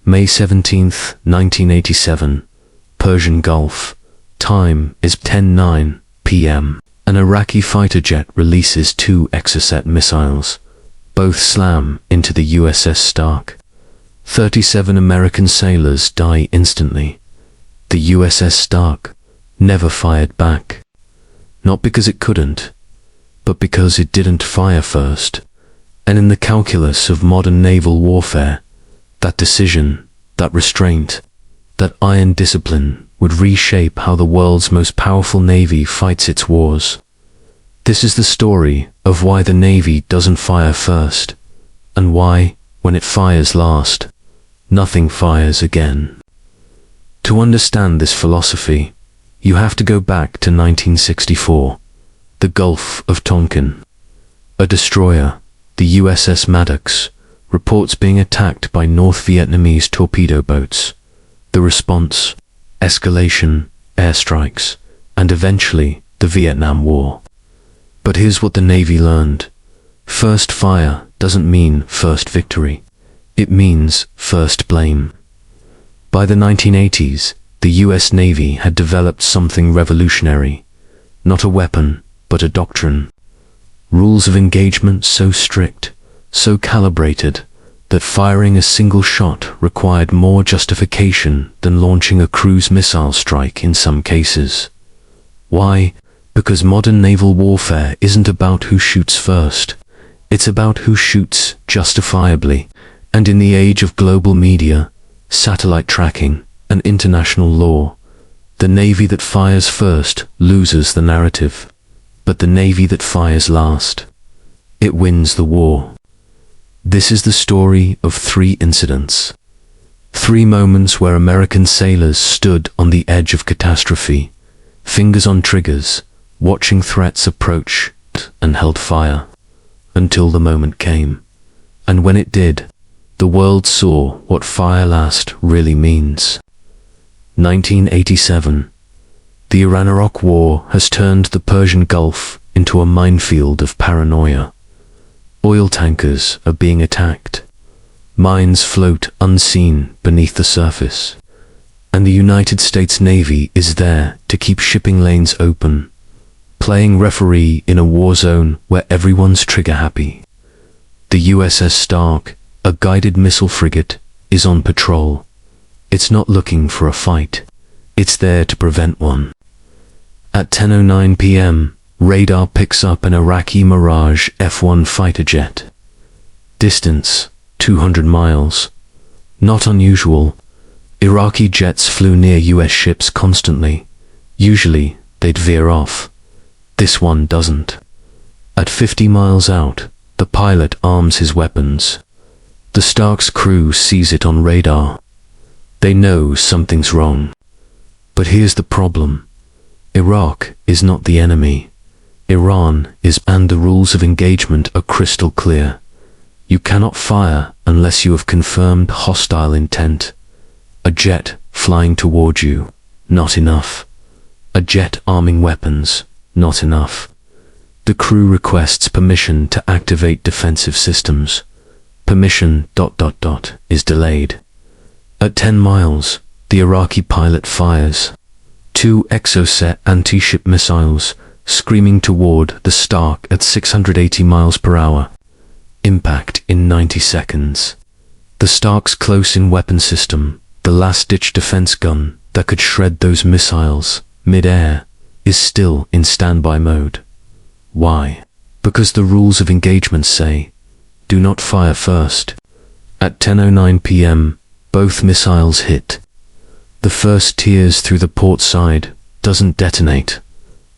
May 17, 1987, Persian Gulf. Time is 10:09 p.m. An Iraqi fighter jet releases 2 Exocet missiles. Both slam into the USS Stark. 37 American sailors die instantly. The USS Stark never fired back. Not because it couldn't, but because it didn't fire first. And in the calculus of modern naval warfare, that decision, that restraint, that iron discipline would reshape how the world's most powerful navy fights its wars. This is the story of why the Navy doesn't fire first, and why, when it fires last, nothing fires again. To understand this philosophy, you have to go back to 1964, the Gulf of Tonkin. A destroyer, the USS Maddox, reports being attacked by North Vietnamese torpedo boats. The response: escalation, airstrikes, and eventually the Vietnam War. But here's what the Navy learned. First fire doesn't mean first victory. It means first blame. By the 1980s, the US Navy had developed something revolutionary. Not a weapon, but a doctrine. Rules of engagement so strict, so calibrated, that firing a single shot required more justification than launching a cruise missile strike in some cases. Why? Because modern naval warfare isn't about who shoots first. It's about who shoots justifiably. And in the age of global media, satellite tracking, and international law, the Navy that fires first loses the narrative. But the Navy that fires last, it wins the war. This is the story of 3 incidents. 3 moments where American sailors stood on the edge of catastrophe, fingers on triggers, watching threats approach, and held fire, until the moment came. And when it did, the world saw what fire last really means. 1987. The Iran-Iraq War has turned the Persian Gulf into a minefield of paranoia. Oil tankers are being attacked. Mines float unseen beneath the surface. And the United States Navy is there to keep shipping lanes open, playing referee in a war zone where everyone's trigger happy. The USS Stark, a guided missile frigate, is on patrol. It's not looking for a fight. It's there to prevent one. At 10:09 p.m., radar picks up an Iraqi Mirage F-1 fighter jet. Distance: 200 miles. Not unusual. Iraqi jets flew near US ships constantly. Usually, they'd veer off. This one doesn't. At 50 miles out, the pilot arms his weapons. The Stark's crew sees it on radar. They know something's wrong. But here's the problem. Iraq is not the enemy. Iran is, and the rules of engagement are crystal clear. You cannot fire unless you have confirmed hostile intent. A jet flying toward you, not enough. A jet arming weapons, not enough. The crew requests permission to activate defensive systems. Permission ... is delayed. At 10 miles, the Iraqi pilot fires 2 Exocet anti-ship missiles, screaming toward the Stark at 680 miles per hour. Impact in 90 seconds. The Stark's close-in weapon system, the last-ditch defense gun that could shred those missiles mid-air, is still in standby mode. Why? Because the rules of engagement say, do not fire first. At 10:09 p.m., both missiles hit. The first tears through the port side, doesn't detonate,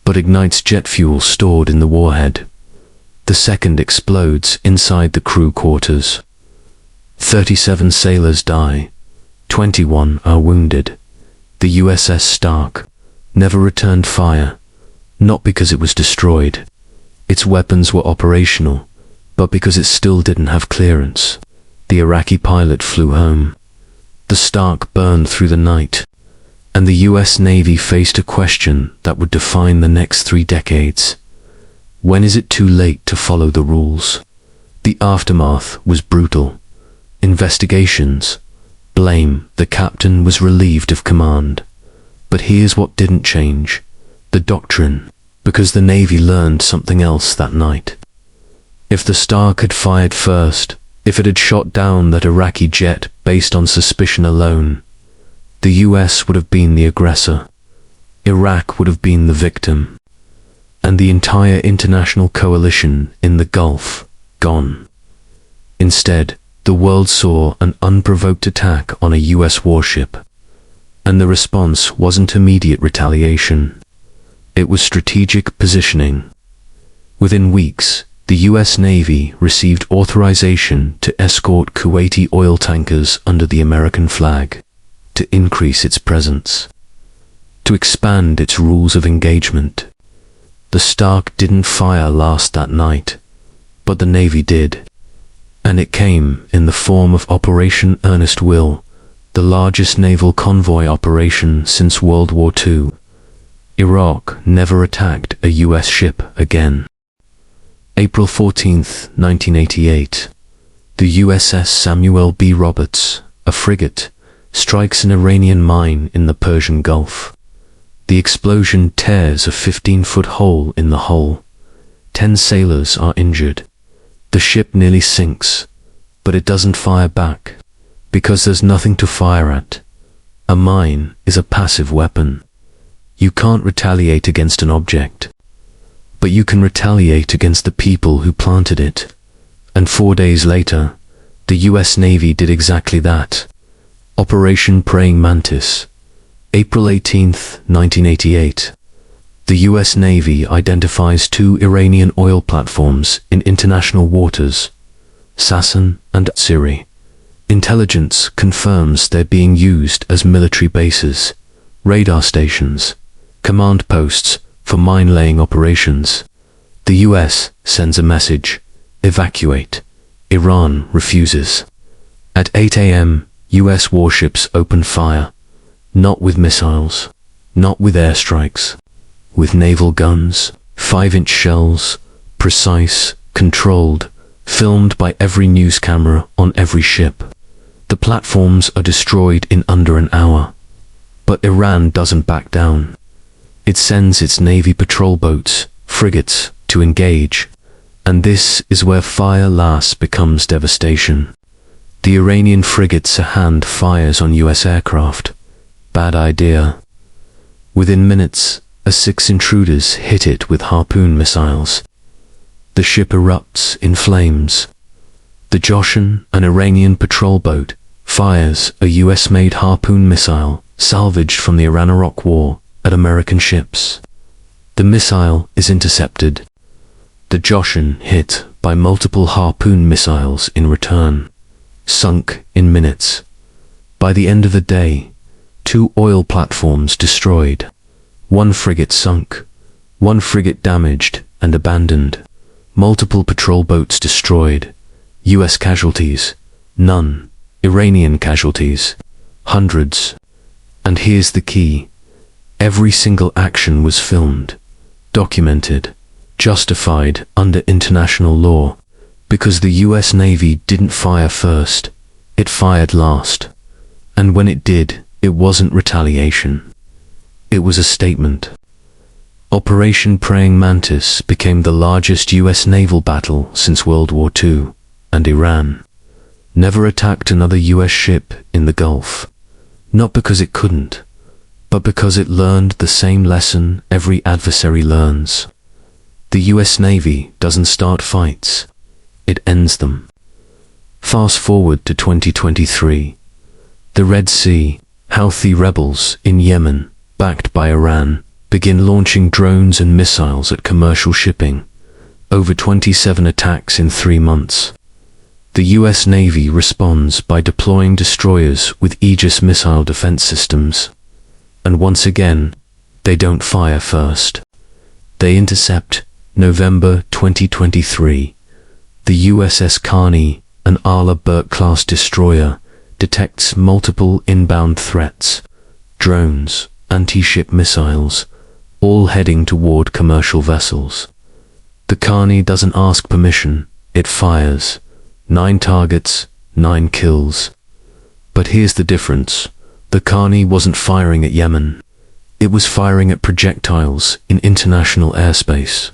but ignites jet fuel stored in the warhead. The second explodes inside the crew quarters. 37 sailors die. 21 are wounded. The USS Stark never returned fire, not because it was destroyed. Its weapons were operational, but because it still didn't have clearance. The Iraqi pilot flew home. The Stark burned through the night, and the US Navy faced a question that would define the next 3 decades. When is it too late to follow the rules? The aftermath was brutal. Investigations, Blame. The captain was relieved of command. But here's what didn't change. The doctrine. Because the Navy learned something else that night. If the Stark had fired first, if it had shot down that Iraqi jet based on suspicion alone, the US would have been the aggressor. Iraq would have been the victim. And the entire international coalition in the Gulf, gone. Instead, the world saw an unprovoked attack on a US warship. And the response wasn't immediate retaliation. It was strategic positioning. Within weeks, the US Navy received authorization to escort Kuwaiti oil tankers under the American flag, to increase its presence, to expand its rules of engagement. The Stark didn't fire last that night, but the Navy did. And it came in the form of Operation Earnest Will, the largest naval convoy operation since World War II. Iraq never attacked a US ship again. April 14, 1988. The USS Samuel B. Roberts, a frigate, strikes an Iranian mine in the Persian Gulf. The explosion tears a 15-foot hole in the hull. 10 sailors are injured. The ship nearly sinks, but it doesn't fire back, because there's nothing to fire at. A mine is a passive weapon. You can't retaliate against an object, but you can retaliate against the people who planted it. And 4 days later, the US Navy did exactly that. Operation Praying Mantis. April 18, 1988. The US Navy identifies 2 Iranian oil platforms in international waters, Sasan and Siri. Intelligence confirms they're being used as military bases, radar stations, command posts for mine-laying operations. The US sends a message: evacuate. Iran refuses. At 8 a.m., US warships open fire, not with missiles, not with airstrikes, with naval guns, 5-inch shells, precise, controlled, filmed by every news camera on every ship. The platforms are destroyed in under an hour. But Iran doesn't back down. It sends its Navy patrol boats, frigates, to engage. And this is where fire last becomes devastation. The Iranian frigate Sahand fires on US aircraft. Bad idea. Within minutes, A-6 intruders hit it with Harpoon missiles. The ship erupts in flames. The Joshan, an Iranian patrol boat, fires a US-made Harpoon missile salvaged from the Iran-Iraq War at American ships. The missile is intercepted. The Joshan hit by multiple Harpoon missiles in return, sunk in minutes. By the end of the day, 2 oil platforms destroyed, 1 frigate sunk, 1 frigate damaged and abandoned, multiple patrol boats destroyed, US casualties, none, Iranian casualties, hundreds. And here's the key: every single action was filmed, documented, justified under international law, because the US Navy didn't fire first, it fired last. And when it did, it wasn't retaliation. It was a statement. Operation Praying Mantis became the largest US naval battle since World War II, and Iran never attacked another US ship in the Gulf. Not because it couldn't, but because it learned the same lesson every adversary learns. The US Navy doesn't start fights, it ends them. Fast forward to 2023. The Red Sea, Houthi rebels in Yemen, backed by Iran, begin launching drones and missiles at commercial shipping. Over 27 attacks in 3 months. The US Navy responds by deploying destroyers with Aegis missile defense systems. And once again, they don't fire first. They intercept. November 2023. The USS Carney, an Arleigh Burke-class destroyer, detects multiple inbound threats, drones, anti-ship missiles, all heading toward commercial vessels. The Carney doesn't ask permission, it fires. 9 targets, 9 kills. But here's the difference. The Carney wasn't firing at Yemen. It was firing at projectiles in international airspace.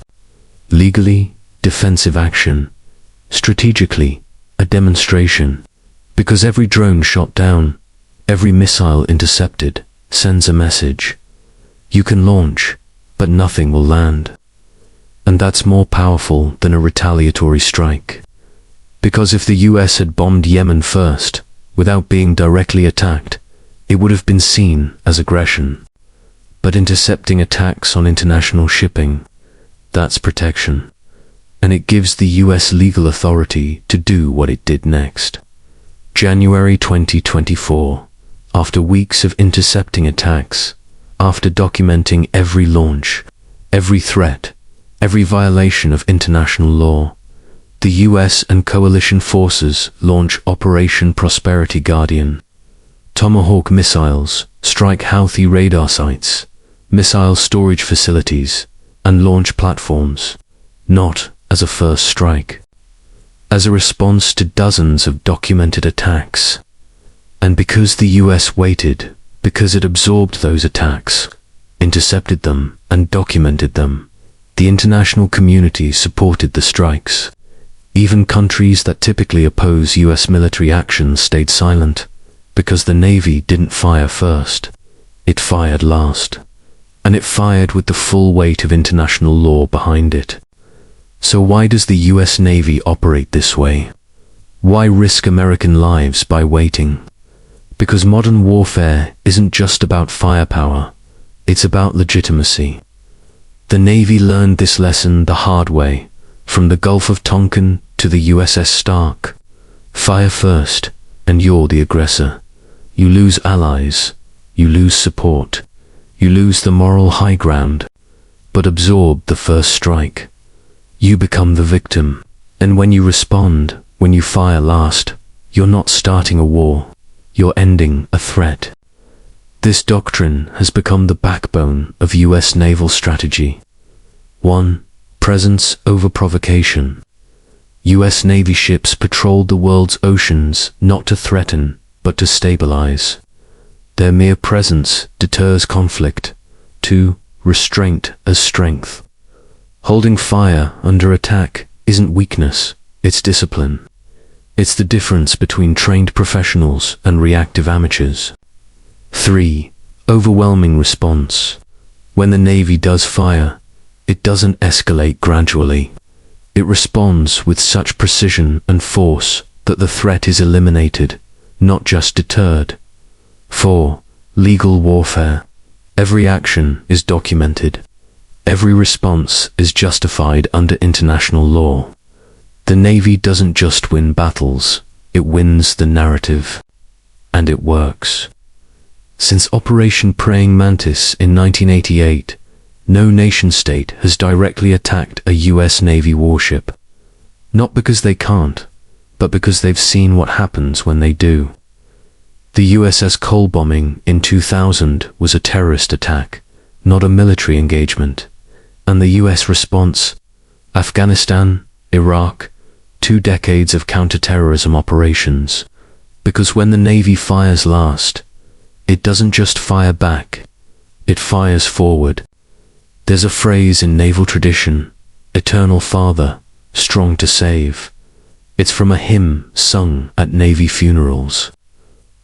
Legally, defensive action. Strategically, a demonstration. Because every drone shot down, every missile intercepted, sends a message. You can launch, but nothing will land. And that's more powerful than a retaliatory strike. Because if the US had bombed Yemen first, without being directly attacked, it would have been seen as aggression. But intercepting attacks on international shipping, that's protection. And it gives the US legal authority to do what it did next. January 2024, after weeks of intercepting attacks, after documenting every launch, every threat, every violation of international law, the US and coalition forces launch Operation Prosperity Guardian. Tomahawk missiles strike Houthi radar sites, missile storage facilities, and launch platforms, not as a first strike, as a response to dozens of documented attacks. And because the US waited, because it absorbed those attacks, intercepted them, and documented them, the international community supported the strikes. Even countries that typically oppose US military action stayed silent, because the Navy didn't fire first. It fired last. And it fired with the full weight of international law behind it. So why does the US Navy operate this way? Why risk American lives by waiting? Because modern warfare isn't just about firepower, it's about legitimacy. The Navy learned this lesson the hard way, from the Gulf of Tonkin to the USS Stark. Fire first, and you're the aggressor. You lose allies, you lose support, you lose the moral high ground, but absorb the first strike. You become the victim, and when you respond, when you fire last, you're not starting a war, you're ending a threat. This doctrine has become the backbone of US naval strategy. 1. Presence over provocation. US Navy ships patrolled the world's oceans not to threaten, but to stabilize. Their mere presence deters conflict. 2. Restraint as strength. Holding fire under attack isn't weakness, it's discipline. It's the difference between trained professionals and reactive amateurs. 3. Overwhelming response. When the Navy does fire, it doesn't escalate gradually. It responds with such precision and force that the threat is eliminated, not just deterred. 4. Legal warfare. Every action is documented. Every response is justified under international law. The Navy doesn't just win battles, it wins the narrative. And it works. Since Operation Praying Mantis in 1988, no nation-state has directly attacked a US Navy warship. Not because they can't, but because they've seen what happens when they do. The USS Cole bombing in 2000 was a terrorist attack, not a military engagement. And the US response? Afghanistan, Iraq, 2 decades of counter-terrorism operations. Because when the Navy fires last, it doesn't just fire back, it fires forward. There's a phrase in naval tradition, eternal father, strong to save. It's from a hymn sung at Navy funerals.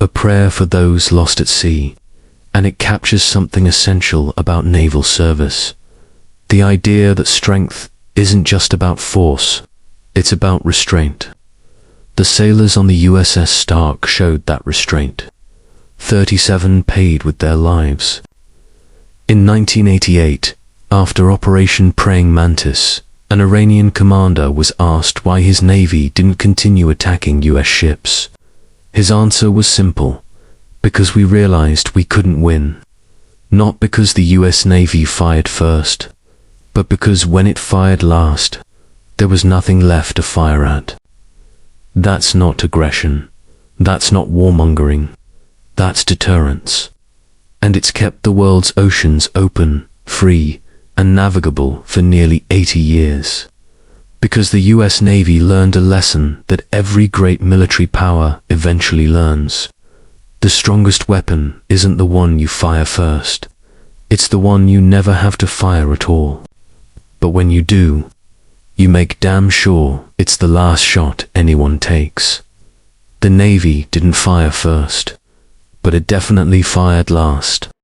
A prayer for those lost at sea, and it captures something essential about naval service. The idea that strength isn't just about force, it's about restraint. The sailors on the USS Stark showed that restraint. 37 paid with their lives. In 1988, after Operation Praying Mantis, an Iranian commander was asked why his navy didn't continue attacking US ships. His answer was simple: because we realized we couldn't win. Not because the US Navy fired first, but because when it fired last, there was nothing left to fire at. That's not aggression. That's not warmongering. That's deterrence. And it's kept the world's oceans open, free, and navigable for nearly 80 years. Because the US Navy learned a lesson that every great military power eventually learns. The strongest weapon isn't the one you fire first. It's the one you never have to fire at all. But when you do, you make damn sure it's the last shot anyone takes. The Navy didn't fire first, but it definitely fired last.